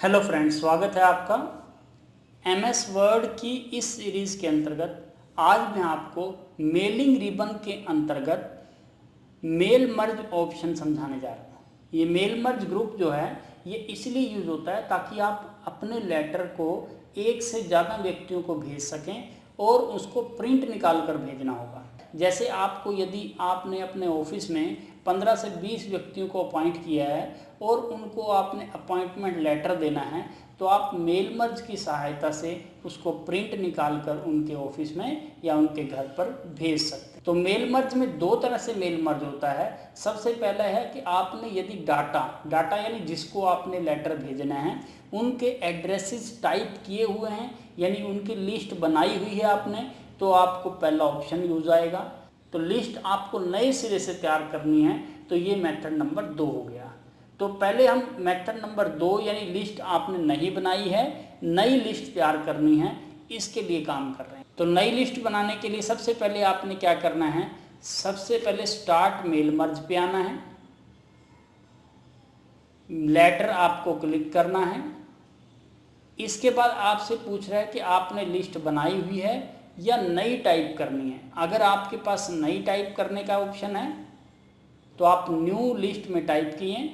Hello friends, स्वागत है आपका एमएस वर्ड की इस सीरीज़ के अंतर्गत। आज मैं आपको मेलिंग रिबन के अंतर्गत मेल मर्ज ऑप्शन समझाने जा रहा हूँ। ये मेल मर्ज ग्रुप जो है ये इसलिए यूज़ होता है ताकि आप अपने लेटर को एक से ज़्यादा व्यक्तियों को भेज सकें और उसको प्रिंट निकाल कर भेजना होगा। जैसे आपको यदि आपने अपने ऑफिस में 15 से 20 व्यक्तियों को अपॉइंट किया है और उनको आपने अपॉइंटमेंट लेटर देना है, तो आप मेल मर्ज की सहायता से उसको प्रिंट निकाल कर उनके ऑफिस में या उनके घर पर भेज सकते हैं। तो मेल मर्ज में दो तरह से मेल मर्ज होता है। सबसे पहला है कि आपने यदि डाटा यानी जिसको आपने लेटर भेजना है उनके एड्रेसेस टाइप किए हुए हैं, यानी उनकी लिस्ट बनाई हुई है आपने, तो आपको पहला ऑप्शन यूज आएगा। तो लिस्ट आपको नए सिरे से तैयार करनी है, तो ये मेथड नंबर 2 हो गया। तो पहले हम मेथड नंबर 2 यानी लिस्ट आपने नहीं बनाई है, नई लिस्ट तैयार करनी है, इसके लिए काम कर रहे हैं। तो नई लिस्ट बनाने के लिए सबसे पहले आपने क्या करना है, सबसे पहले स्टार्ट मेल मर्ज पे आना है, लेटर आपको क्लिक करना है। इसके बाद आपसे पूछ रहा है कि आपने लिस्ट बनाई हुई है या नई टाइप करनी है। अगर आपके पास नई टाइप करने का ऑप्शन है तो आप न्यू लिस्ट में टाइप किए।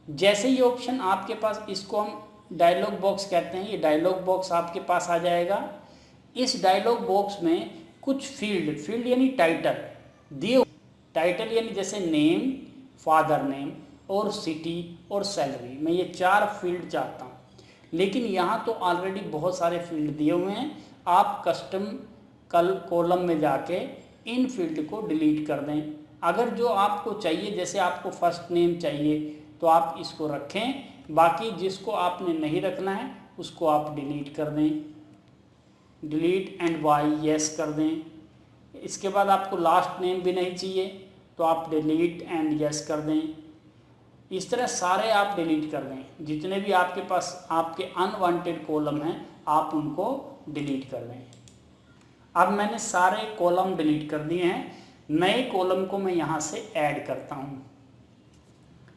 जैसे ये ऑप्शन आपके पास, इसको हम डायलॉग बॉक्स कहते हैं, ये डायलॉग बॉक्स आपके पास आ जाएगा। इस डायलॉग बॉक्स में कुछ फील्ड यानी टाइटल दिए, टाइटल यानी जैसे नेम, फादर नेम और सिटी और सैलरी, मैं ये 4 फील्ड चाहता हूँ। लेकिन यहाँ तो ऑलरेडी बहुत सारे फील्ड दिए हुए हैं। आप कस्टम कॉलम में जाके इन फील्ड को डिलीट कर दें। अगर जो आपको चाहिए, जैसे आपको फर्स्ट नेम चाहिए तो आप इसको रखें, बाकी जिसको आपने नहीं रखना है उसको आप डिलीट कर दें, डिलीट एंड वाई यस कर दें। इसके बाद आपको लास्ट नेम भी नहीं चाहिए तो आप डिलीट एंड यस कर दें। इस तरह सारे आप डिलीट कर दें, जितने भी आपके पास आपके अनवांटेड कॉलम हैं आप उनको डिलीट कर दें। अब मैंने सारे कॉलम डिलीट कर दिए हैं, नए कॉलम को मैं यहाँ से ऐड करता हूँ।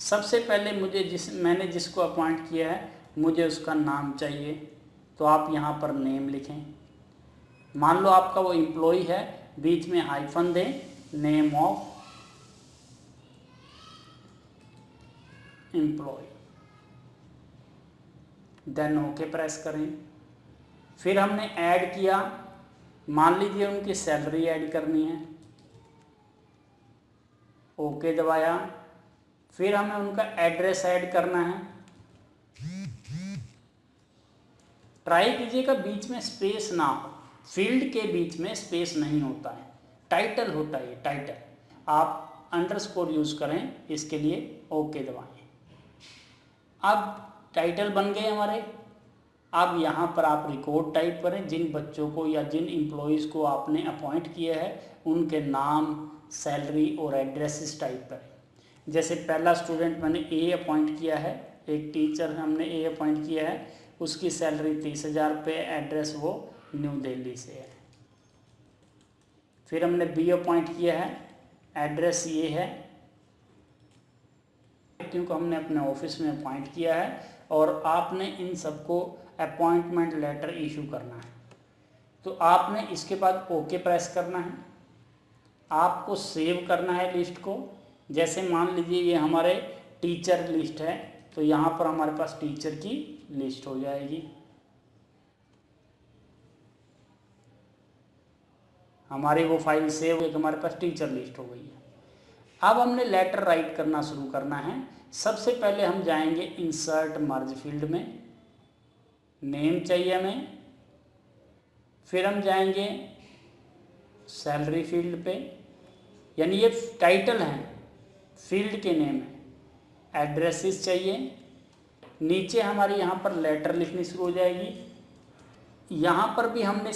सबसे पहले मैंने जिसको अपॉइंट किया है मुझे उसका नाम चाहिए, तो आप यहाँ पर नेम लिखें। मान लो आपका वो एम्प्लॉय है, बीच में हाइफन दें, name of employ, then okay press करें। फिर हमने ऐड किया, मान लीजिए उनकी सैलरी ऐड करनी है, ओके दबाया। फिर हमें उनका एड्रेस ऐड करना है। ट्राई कीजिएगा बीच में स्पेस ना हो, फील्ड के बीच में स्पेस नहीं होता है, टाइटल होता है, टाइटल आप अंडरस्कोर यूज करें इसके लिए, ओके दबाएं। अब टाइटल बन गए हमारे। अब यहाँ पर आप रिकॉर्ड टाइप करें, जिन बच्चों को या जिन एम्प्लॉयज़ को आपने अपॉइंट किया है उनके नाम, सैलरी और एड्रेसेस टाइप करें। जैसे पहला स्टूडेंट मैंने ए अपॉइंट किया है, एक टीचर हमने ए अपॉइंट किया है, उसकी सैलरी 30,000 रुपये, एड्रेस वो न्यू दिल्ली से है। फिर हमने बी अपॉइंट किया है, एड्रेस ये है, व्यक्तियों को हमने अपने ऑफिस में अपॉइंट किया है और आपने इन सबको अपॉइंटमेंट लेटर इशू करना है। तो आपने इसके बाद ओके प्रेस करना है, आपको सेव करना है लिस्ट को। जैसे मान लीजिए ये हमारे टीचर लिस्ट है, तो यहाँ पर हमारे पास टीचर की लिस्ट हो जाएगी। हमारी वो फाइल सेव है, हमारे पास टीचर लिस्ट हो गई है। अब हमने लेटर राइट करना शुरू करना है। सबसे पहले हम जाएंगे इंसर्ट मर्ज फील्ड में, नेम चाहिए हमें। फिर हम जाएंगे सैलरी फील्ड पे, यानी ये टाइटल हैं, फील्ड के नेम है। एड्रेसेस चाहिए, नीचे हमारी यहाँ पर लेटर लिखनी शुरू हो जाएगी। यहाँ पर भी हमने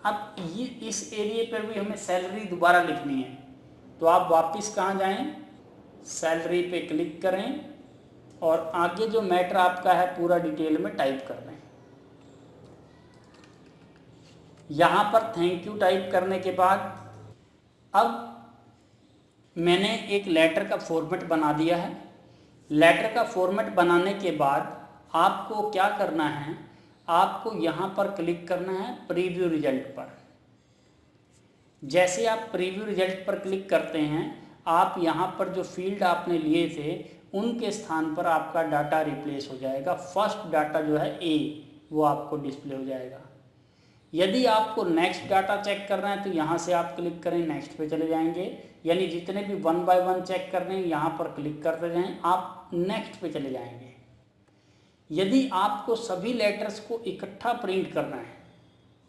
अब ये इस एरिया पर भी हमें सैलरी दोबारा लिखनी है, तो आप वापस कहाँ जाएं, सैलरी पे क्लिक करें और आगे जो मैटर आपका है पूरा डिटेल में टाइप कर दें। यहाँ पर थैंक यू टाइप करने के बाद अब मैंने एक लेटर का फॉर्मेट बना दिया है। लेटर का फॉर्मेट बनाने के बाद आपको क्या करना है, आपको यहाँ पर क्लिक करना है प्रीव्यू रिजल्ट पर। जैसे आप प्रीव्यू रिजल्ट पर क्लिक करते हैं, आप यहाँ पर जो फील्ड आपने लिए थे उनके स्थान पर आपका डाटा रिप्लेस हो जाएगा। फर्स्ट डाटा जो है ए, वो आपको डिस्प्ले हो जाएगा। यदि आपको नेक्स्ट डाटा चेक करना है तो यहाँ से आप क्लिक करें, नेक्स्ट पे चले जाएंगे। यानी जितने भी 1 बाय 1 चेक करने हैं यहाँ पर क्लिक करते जाएं, आप नेक्स्ट पे चले जाएंगे। यदि आपको सभी लेटर्स को इकट्ठा प्रिंट करना है,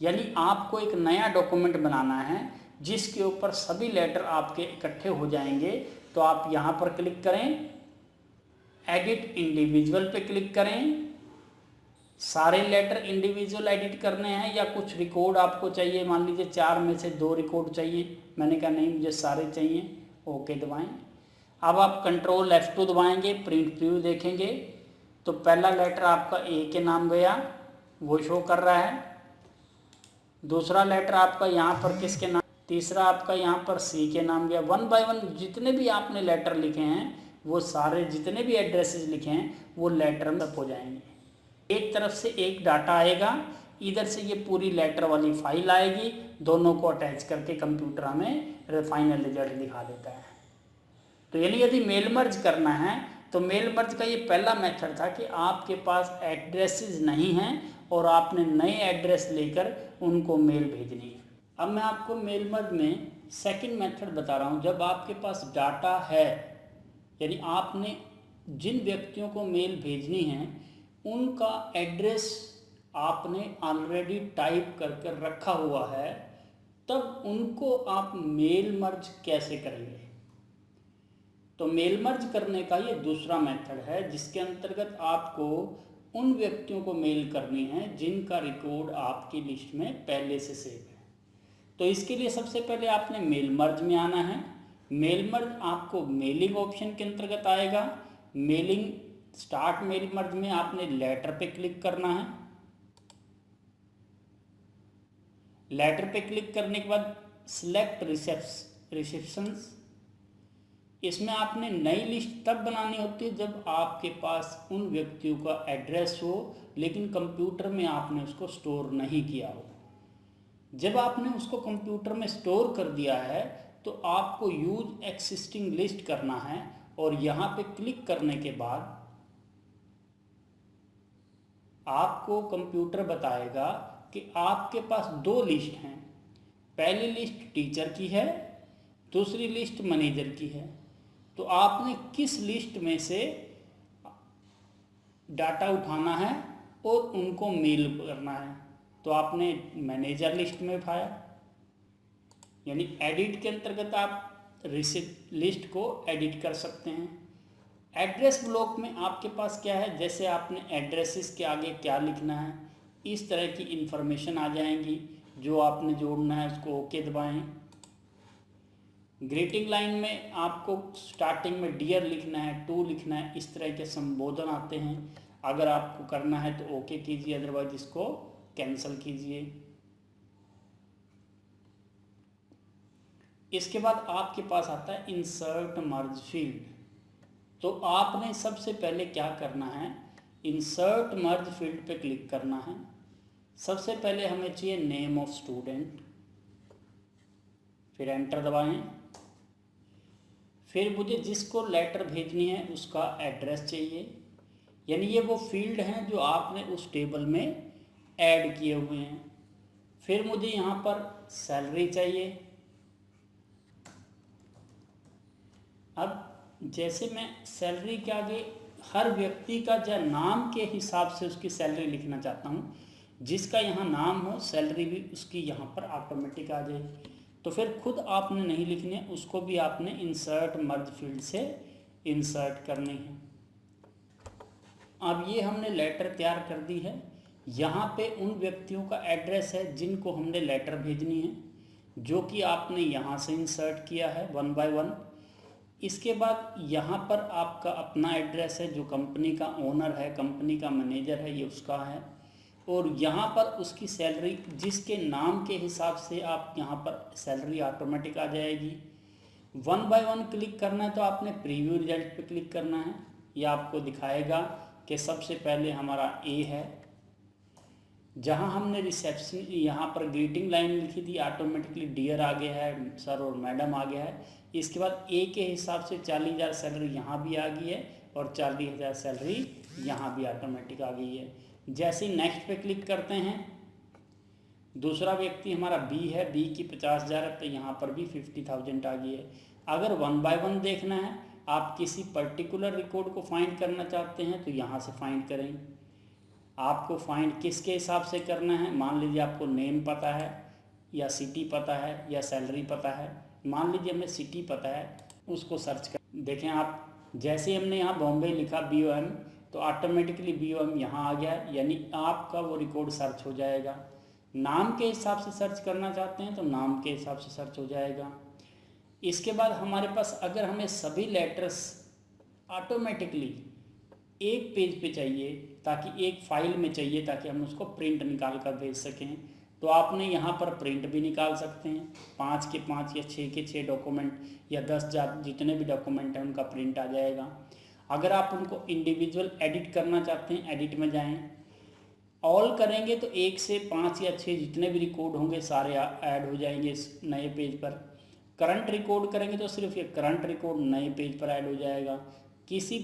यानी आपको एक नया डॉक्यूमेंट बनाना है जिसके ऊपर सभी लेटर आपके इकट्ठे हो जाएंगे, तो आप यहाँ पर क्लिक करें, एडिट इंडिविजुअल पे क्लिक करें। सारे लेटर इंडिविजुअल एडिट करने हैं या कुछ रिकॉर्ड आपको चाहिए, मान लीजिए 4 में से 2 रिकॉर्ड चाहिए, मैंने कहा नहीं मुझे सारे चाहिए, ओके दबाएं। अब आप कंट्रोल F2 दबाएंगे, प्रिंट प्रीव्यू देखेंगे तो पहला लेटर आपका ए के नाम गया, वो शो कर रहा है। दूसरा लेटर आपका यहाँ पर किसके नाम, तीसरा आपका यहाँ पर सी के नाम गया। 1 बाय 1 जितने भी आपने लेटर लिखे हैं वो सारे जितने भी एड्रेसेस लिखे हैं वो लेटर में हो जाएंगे। एक तरफ से एक डाटा आएगा, इधर से ये पूरी लेटर वाली फाइल आएगी, दोनों को अटैच करके कंप्यूटर हमें फाइनल रिजल्ट दिखा देता है। तो यानी यदि मेल मर्ज करना है तो मेल मर्ज का ये पहला मेथड था कि आपके पास एड्रेसेस नहीं हैं और आपने नए एड्रेस लेकर उनको मेल भेजनी है। अब मैं आपको मेल मर्ज में सेकंड मेथड बता रहा हूँ। जब आपके पास डाटा है, यानी आपने जिन व्यक्तियों को मेल भेजनी है उनका एड्रेस आपने ऑलरेडी टाइप कर रखा हुआ है, तब उनको आप मेल मर्ज कैसे करेंगे। तो मेल मर्ज करने का ये दूसरा मेथड है जिसके अंतर्गत आपको उन व्यक्तियों को मेल करनी है जिनका रिकॉर्ड आपकी लिस्ट में पहले से सेव है। तो इसके लिए सबसे पहले आपने मेल मर्ज में आना है। मेल मर्ज आपको मेलिंग ऑप्शन के अंतर्गत आएगा। मेलिंग स्टार्ट मेल मर्ज में आपने लेटर पे क्लिक करना है। लेटर पे क्लिक करने के बाद सिलेक्ट रिसेप्शंस, इसमें आपने नई लिस्ट तब बनानी होती है जब आपके पास उन व्यक्तियों का एड्रेस हो लेकिन कंप्यूटर में आपने उसको स्टोर नहीं किया हो। जब आपने उसको कंप्यूटर में स्टोर कर दिया है तो आपको यूज एक्सिस्टिंग लिस्ट करना है और यहाँ पे क्लिक करने के बाद आपको कंप्यूटर बताएगा कि आपके पास 2 लिस्ट हैं। पहली लिस्ट टीचर की है, दूसरी लिस्ट मैनेजर की है। तो आपने किस लिस्ट में से डाटा उठाना है और उनको मेल करना है। तो आपने मैनेजर लिस्ट में उठाया, यानी एडिट के अंतर्गत आप लिस्ट को एडिट कर सकते हैं। एड्रेस ब्लॉक में आपके पास क्या है, जैसे आपने एड्रेसेस के आगे क्या लिखना है इस तरह की इन्फॉर्मेशन आ जाएंगी। जो आपने जोड़ना है उसको ओके दबाएं। ग्रीटिंग लाइन में आपको स्टार्टिंग में डियर लिखना है, टू लिखना है, इस तरह के संबोधन आते हैं। अगर आपको करना है तो ओके कीजिए, अदरवाइज इसको कैंसिल कीजिए। इसके बाद आपके पास आता है इंसर्ट मर्ज फील्ड। तो आपने सबसे पहले क्या करना है, इंसर्ट मर्ज फील्ड पे क्लिक करना है। सबसे पहले हमें चाहिए नेम ऑफ स्टूडेंट, फिर एंटर दबाएं। फिर मुझे जिसको लेटर भेजनी है उसका एड्रेस चाहिए, यानी ये वो फील्ड हैं जो आपने उस टेबल में ऐड किए हुए हैं। फिर मुझे यहाँ पर सैलरी चाहिए। अब जैसे मैं सैलरी के आगे हर व्यक्ति का जो नाम के हिसाब से उसकी सैलरी लिखना चाहता हूँ, जिसका यहाँ नाम हो सैलरी भी उसकी यहाँ पर ऑटोमेटिक आ जाए। तो फिर खुद आपने नहीं लिखनी है, उसको भी आपने इंसर्ट मर्ज फील्ड से इंसर्ट करनी है। अब ये हमने लेटर तैयार कर दी है। यहाँ पे उन व्यक्तियों का एड्रेस है जिनको हमने लेटर भेजनी है, जो कि आपने यहाँ से इंसर्ट किया है 1 बाय 1। इसके बाद यहाँ पर आपका अपना एड्रेस है, जो कंपनी का ओनर है, कंपनी का मैनेजर है, ये उसका है। और यहाँ पर उसकी सैलरी जिसके नाम के हिसाब से आप यहाँ पर सैलरी ऑटोमेटिक आ जाएगी। 1 बाय 1 क्लिक करना है तो आपने प्रीव्यू रिजल्ट पे क्लिक करना है। यह आपको दिखाएगा कि सबसे पहले हमारा ए है। जहां हमने रिसेप्शन यहाँ पर ग्रीटिंग लाइन लिखी थी, ऑटोमेटिकली डियर आ गया है, सर और मैडम आ गया है। इसके बाद ए के हिसाब से 40,000 सैलरी यहाँ भी आ गई है और 40,000 सैलरी यहाँ भी ऑटोमेटिक आ गई है। जैसे ही नेक्स्ट पे क्लिक करते हैं, दूसरा व्यक्ति हमारा बी है, बी की 50,000 है, तो यहाँ पर भी 50,000 आ गई है। अगर 1 बाय 1 देखना है, आप किसी पर्टिकुलर रिकॉर्ड को फाइंड करना चाहते हैं तो यहाँ से फाइंड करें। आपको फाइंड किसके हिसाब से करना है, मान लीजिए आपको नेम पता है या सिटी पता है या सैलरी पता है। मान लीजिए हमें सिटी पता है, उसको सर्च कर देखें आप। जैसे ही हमने यहाँ बॉम्बे लिखा BOM, तो ऑटोमेटिकली BOM यहाँ आ गया, यानी आपका वो रिकॉर्ड सर्च हो जाएगा। नाम के हिसाब से सर्च करना चाहते हैं तो नाम के हिसाब से सर्च हो जाएगा। इसके बाद हमारे पास अगर हमें सभी लेटर्स ऑटोमेटिकली एक पेज पे चाहिए, ताकि एक फाइल में चाहिए, ताकि हम उसको प्रिंट निकाल कर भेज सकें, तो आपने यहाँ पर प्रिंट भी निकाल सकते हैं। 5 के 5 या 6 के 6 डॉक्यूमेंट या 10 जितने भी डॉक्यूमेंट हैं उनका प्रिंट आ जाएगा। अगर आप उनको इंडिविजुअल एडिट करना चाहते हैं, एडिट में जाएं, ऑल करेंगे तो 1 से 5 या 6 जितने भी रिकॉर्ड होंगे सारे ऐड हो जाएंगे इस नए पेज पर। करंट रिकॉर्ड करेंगे तो सिर्फ ये करंट रिकॉर्ड नए पेज पर ऐड हो जाएगा। किसी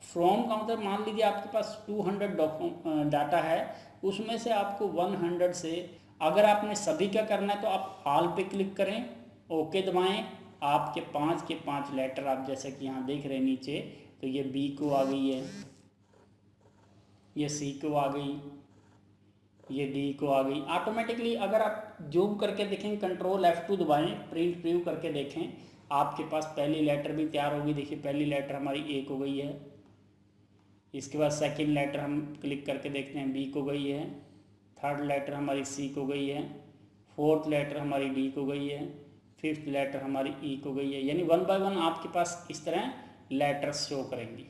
फ्रॉम का मतलब मान लीजिए आपके पास 200 डाटा है, उसमें से आपको 100 से अगर आपने सभी का करना है तो आप ऑल पे क्लिक करें, ओके दबाएं। आपके 5 के 5 लेटर आप जैसे कि यहाँ देख रहे हैं नीचे, तो ये बी को आ गई है, ये सी को आ गई, ये डी को आ गई ऑटोमेटिकली। अगर आप जूम करके देखें, कंट्रोल F2 दबाएं, प्रिंट प्रीव्यू करके देखें, आपके पास पहली लेटर भी तैयार होगी। देखिए पहली लेटर हमारी ए को गई है। इसके बाद सेकंड लेटर हम क्लिक करके देखते हैं, बी को गई है। थर्ड लेटर हमारी सी को गई है। फोर्थ लेटर हमारी डी को गई है। फिफ्थ लेटर हमारी ई को गई है। यानी 1 बाय 1 आपके पास इस तरह लेटर्स शो करेंगी।